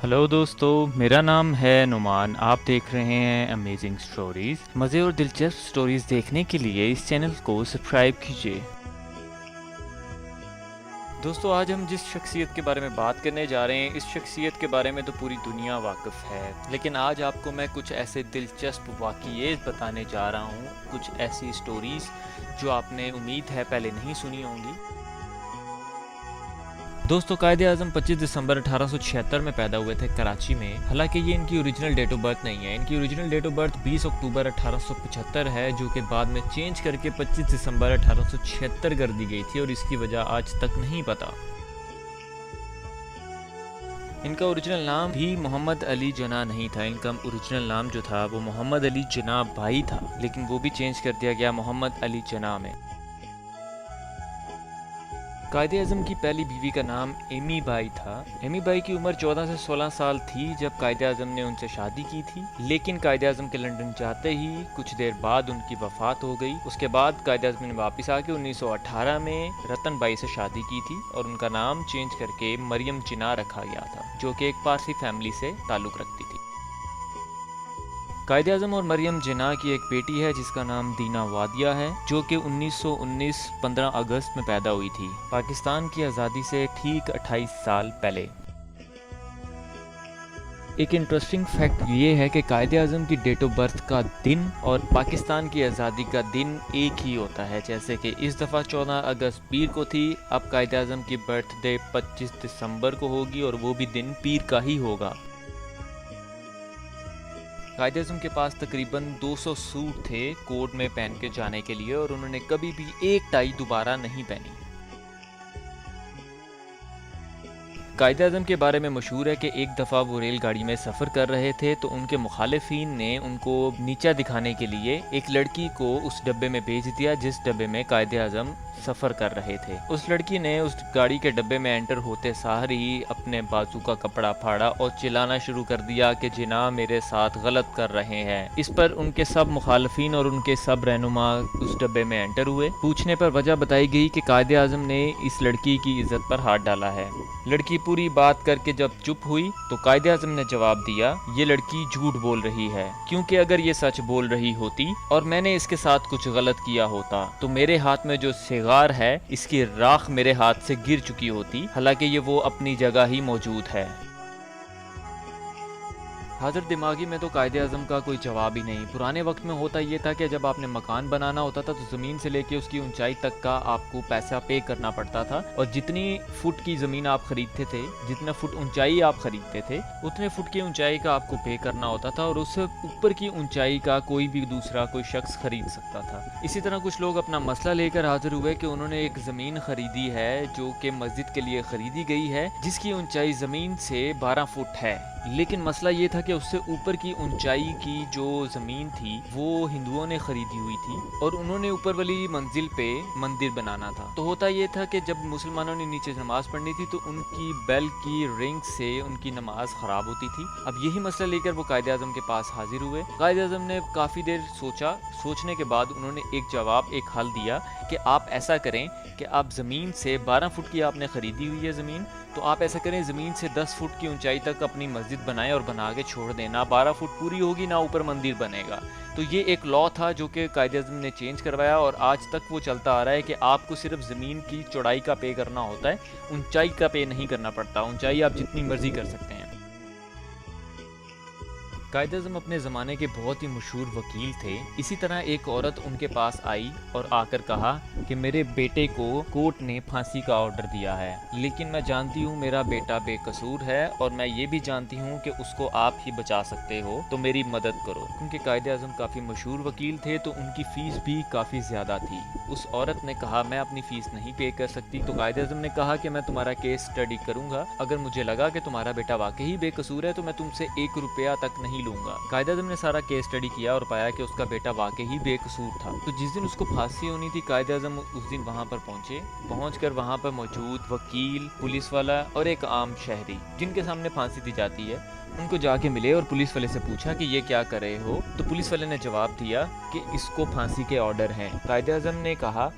Hello दोस्तों, मेरा नाम है नुमान। आप देख रहे हैं अमेजिंग स्टोरीज़। मज़े और दिलचस्प स्टोरीज़ देखने के लिए इस चैनल को सब्सक्राइब कीजिए। दोस्तों, आज हम जिस शख्सियत के बारे में बात करने जा रहे हैं, इस शख्सियत के बारे में तो पूरी दुनिया वाकिफ़ है, लेकिन आज आपको मैं कुछ ऐसे दिलचस्प वाक़ियात बताने जा रहा हूँ, कुछ ऐसी स्टोरीज़ जो आपने उम्मीद है पहले नहीं सुनी होंगी। दोस्तों, कायद-ए-आज़म 25 दिसंबर 1876 में पैदा हुए थे कराची में। हालांकि ये इनकी ओरिजिनल डेट ऑफ बर्थ नहीं है। इनकी ओरिजिनल डेट ऑफ बर्थ 20 अक्टूबर 1875 है, जो कि बाद में चेंज करके 25 दिसंबर 1876 कर दी गई थी और इसकी वजह आज तक नहीं पता। इनका ओरिजिनल नाम भी मोहम्मद अली जना नहीं था। इनका ओरिजिनल नाम जो था वो मोहम्मद अली जना भाई था, लेकिन वो भी चेंज कर दिया गया मोहम्मद अली जना में। कायद-ए-आज़म की पहली बीवी का नाम एमी बाई था। एमी बाई की उम्र 14 से 16 साल थी जब कायद-ए-आज़म ने उनसे शादी की थी, लेकिन कायद-ए-आज़म के लंदन जाते ही कुछ देर बाद उनकी वफात हो गई। उसके बाद कायद-ए-आज़म ने वापस आके 1918 में रतन बाई से शादी की थी और उनका नाम चेंज करके मरियम जिना रखा गया था, जो कि एक पारसी फैमिली से ताल्लुक़ रखती थी। कायद-ए-आज़म और मरियम जिना की एक बेटी है जिसका नाम दीना वादिया है, जो कि 1919 15 अगस्त में पैदा हुई थी, पाकिस्तान की आज़ादी से ठीक 28 साल पहले। एक इंटरेस्टिंग फैक्ट ये है कि कायद-ए-आज़म की डेट ऑफ बर्थ का दिन और पाकिस्तान की आज़ादी का दिन एक ही होता है। जैसे कि इस दफ़ा 14 अगस्त पीर को थी, अब कायद-ए-आज़म की बर्थडे 25 दिसंबर को होगी और वो भी दिन पीर का ही होगा। कायद-ए-आज़म के पास तकरीबन 200 सूट थे कोर्ट में पहन के जाने के लिए, और उन्होंने कभी भी एक टाई दोबारा नहीं पहनी। कायद-ए-आज़म के बारे में मशहूर है कि एक दफ़ा वो रेलगाड़ी में सफ़र कर रहे थे तो उनके मुखालिफिन ने उनको नीचा दिखाने के लिए एक लड़की को उस डब्बे में भेज दिया जिस डब्बे में कायद-ए-आज़म सफ़र कर रहे थे। उस लड़की ने उस गाड़ी के डब्बे में एंटर होते सार ही अपने बाजू का कपड़ा फाड़ा और चिल्लाना शुरू कर दिया कि जिना मेरे साथ गलत कर रहे हैं। इस पर उनके सब मुखालिफिन और उनके सब रहनुमा उस डब्बे में एंटर हुए। पूछने पर वजह बताई गई कि कायद-ए-आज़म ने इस लड़की की इज्जत पर हाथ डाला है। लड़की पूरी बात करके जब चुप हुई तो कायद-ए-आज़म ने जवाब दिया, ये लड़की झूठ बोल रही है, क्योंकि अगर ये सच बोल रही होती और मैंने इसके साथ कुछ गलत किया होता तो मेरे हाथ में जो सिगार है इसकी राख मेरे हाथ से गिर चुकी होती, हालांकि ये वो अपनी जगह ही मौजूद है। हाजिर दिमागी में तो कायद-ए-आज़म का कोई जवाब ही नहीं। पुराने वक्त में होता ये था कि जब आपने मकान बनाना होता था तो ज़मीन से लेके उसकी ऊंचाई तक का आपको पैसा पे करना पड़ता था, और जितनी फुट की ज़मीन आप खरीदते थे, जितना फुट ऊंचाई आप खरीदते थे, उतने फुट की ऊंचाई का आपको पे करना होता था, और उससे ऊपर की ऊंचाई का कोई भी दूसरा कोई शख्स खरीद सकता था। इसी तरह कुछ लोग अपना मसला लेकर हाजिर हुए कि उन्होंने एक ज़मीन खरीदी है जो कि मस्जिद के लिए खरीदी गई है, जिसकी ऊंचाई ज़मीन से 12 फुट है, लेकिन मसला ये था कि उससे ऊपर की ऊंचाई की जो ज़मीन थी वो हिंदुओं ने खरीदी हुई थी और उन्होंने ऊपर वाली मंजिल पे मंदिर बनाना था। तो होता ये था कि जब मुसलमानों ने नीचे नमाज पढ़नी थी तो उनकी बेल की रिंग से उनकी नमाज ख़राब होती थी। अब यही मसला लेकर वो कायद-ए-आज़म के पास हाजिर हुए। कायद-ए-आज़म ने काफ़ी देर सोचने के बाद उन्होंने एक जवाब, एक हल दिया कि आप ऐसा करें कि आप ज़मीन से 12 फुट की आपने ख़रीदी हुई है ज़मीन, तो आप ऐसा करें ज़मीन से 10 फुट की ऊंचाई तक अपनी मस्जिद बनाएं और बना के छोड़ दें। ना 12 फुट पूरी होगी ना ऊपर मंदिर बनेगा। तो ये एक लॉ था जो कि कायद-ए-आज़म ने चेंज करवाया, और आज तक वो चलता आ रहा है कि आपको सिर्फ ज़मीन की चौड़ाई का पे करना होता है, ऊंचाई का पे नहीं करना पड़ता। ऊंचाई आप जितनी मर्जी कर सकते हैं। कायद-ए-आज़म अपने ज़माने के बहुत ही मशहूर वकील थे। इसी तरह एक औरत उनके पास आई और आकर कहा कि मेरे बेटे को कोर्ट ने फांसी का ऑर्डर दिया है, लेकिन मैं जानती हूँ मेरा बेटा बेकसूर है और मैं ये भी जानती हूँ कि उसको आप ही बचा सकते हो, तो मेरी मदद करो। क्योंकि कायद-ए-आज़म काफ़ी मशहूर वकील थे तो उनकी फ़ीस भी काफ़ी ज़्यादा थी। उस औरत ने कहा मैं अपनी फ़ीस नहीं पे कर सकती। तो कायद-ए-आज़म ने कहा कि मैं तुम्हारा केस स्टडी करूँगा, अगर मुझे लगा कि तुम्हारा बेटा वाकई बेकसूर है तो मैं तुमसे 1 रुपया तक नहीं लूँगा। कायद-ए-आज़म ने सारा केस स्टडी किया और पाया कि उसका बेटा वाकई बेकसूर था। तो जिस दिन उसको फांसी होनी थी कायद-ए-आज़म उस दिन वहाँ पर पहुँचकर वहाँ पर मौजूद वकील, पुलिस वाला और एक आम शहरी जिनके सामने फांसी दी जाती है, उनको जाके मिले और पुलिस वाले से पूछा कि ये क्या कर रहे हो। तो पुलिस वाले ने जवाब दिया कि इसको फांसी के ऑर्डर हैं। कायद-ए-आज़म ने कहा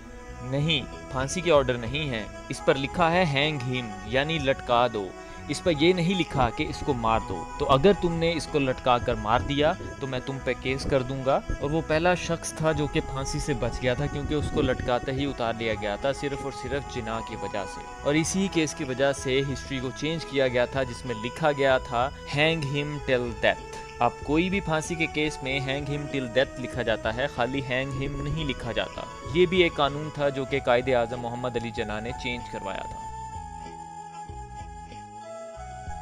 नहीं, फांसी के ऑर्डर नहीं है, इस पर लिखा है हैंग हिम, यानी लटका दो। इस पर ये नहीं लिखा कि इसको मार दो, तो अगर तुमने इसको लटका कर मार दिया तो मैं तुम पे केस कर दूंगा। और वो पहला शख्स था जो कि फांसी से बच गया था, क्योंकि उसको लटकाते ही उतार लिया गया था सिर्फ और सिर्फ जिना की वजह से। और इसी केस की वजह से हिस्ट्री को चेंज किया गया था, जिसमें लिखा गया था हैंग हिम टिल डेथ। अब कोई भी फांसी के केस में हैंग हिम टिल डेथ लिखा जाता है, खाली हैंग हिम नहीं लिखा जाता। ये भी एक कानून था जो कि कायदे आज़म मोहम्मद अली जिन्ना ने चेंज करवाया था।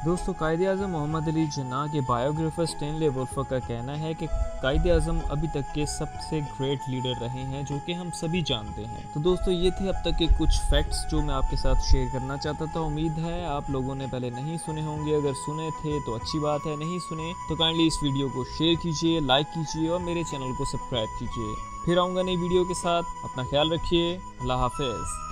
दोस्तों, कायदे आज़म मोहम्मद अली जिन्ना के बायोग्राफर स्टैनली वुल्फ का कहना है कि कायदे आज़म अभी तक के सबसे ग्रेट लीडर रहे हैं, जो कि हम सभी जानते हैं। तो दोस्तों, ये थे अब तक के कुछ फैक्ट्स जो मैं आपके साथ शेयर करना चाहता था। उम्मीद है आप लोगों ने पहले नहीं सुने होंगे, अगर सुने थे तो अच्छी बात है, नहीं सुने तो काइंडली इस वीडियो को शेयर कीजिए, लाइक कीजिए और मेरे चैनल को सब्सक्राइब कीजिए। फिर आऊँगा नई वीडियो के साथ। अपना ख्याल रखिए। अल्लाह हाफिज़।